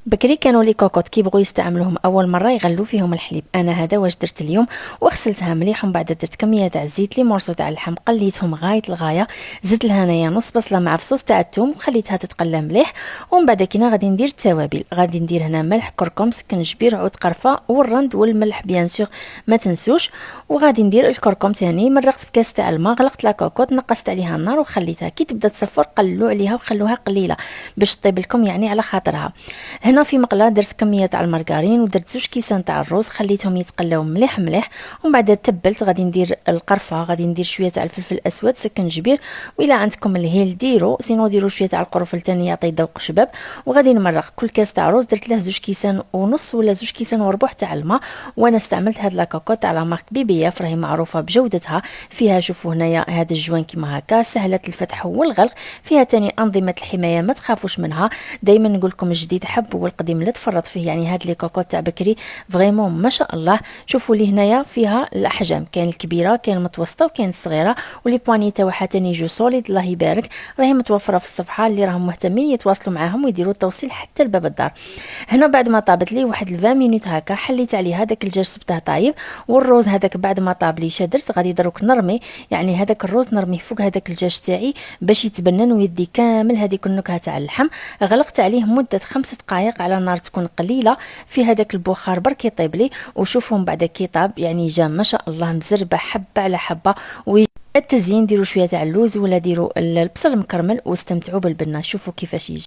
بكري كانوا لي كوكوط كيبغوا يستعملوهم اول مره يغلوا فيهم الحليب. انا هذا واش درت اليوم، وغسلتها مليح ومن بعد درت كميه تاع الزيت لي مورسو تاع اللحم، قليتهم غايه الغايه، زدت لها انايا نص بصله مع فصوص تاع الثوم وخليتها تتقلى مليح. ومن بعد كينا غادي ندير التوابل، غادي ندير هنا ملح كركم سكنجبير عود قرفه والرند والملح بيان سور ما تنسوش. وغادي ندير الكركم تاني، مرقت بكاس تاع الماء، غلقت لا كوكوط، نقصت عليها النار وخليتها كي تبدا تصفر قللوا عليها وخلوها قليله باش طيب لكم يعني على خاطرها. هنا في مقله درت كميه تاع المارغرين ودرت 2 كيسان تاع الروز، خليتهم يتقلاو مليح مليح. ومن بعد تبلت، غادي ندير القرفه، غادي ندير شويه تاع الفلفل الاسود سكنجبير، وإلا عندكم الهيل ديروا، سينو ديروا شويه تاع القرفل تاني يعطي ذوق شباب. وغادي نمرق كل كاس تاع روز درت له 2 كيسان ونص ولا 2 كيسان وربع تاع الماء. وانا استعملت هاد لاكاكو تاع لا مارك BBF، راهي معروفه بجودتها. فيها شوفوا هنايا هاد الجوان كيما هكا سهله الفتح والغلق، فيها تاني انظمه الحمايه ما تخافوش منها. دائما نقول لكم الجديد حب والقديم لا تفرط فيه، يعني هاد لي كوكوط تاع بكري فريمون ما شاء الله. شوفوا لي هنايا فيها الاحجام، كاين الكبيره كاين المتوسطه وكاين الصغيره، ولي بواني تاعها تاني يجو سوليد الله يبارك. راهي متوفره في الصفحه، اللي راهم مهتمين يتواصلوا معاهم ويديروا التوصيل حتى لباب الدار. هنا بعد ما طابت لي واحد 20 مينوت هكا، حليت عليه هذاك الدجاج صبته طايب، والروز هذاك بعد ما طاب لي شدرت غادي دروك نرمي، يعني هذاك الروز نرميه فوق هذاك الدجاج تاعي باش يتبنن ويدي كامل هذيك النكهه تاع اللحم. غلقت عليه مده 5 دقائق على نار تكون قليله، في هذاك البخار برك يطيب لي. وشوفوا من بعد كي طاب يعني جا ما شاء الله مزربه حبه على حبه. التزيين ديروا شويه تاع اللوز ولا ديروا البصل المكرمل واستمتعوا بالبنه، شوفوا كيفاش يجي.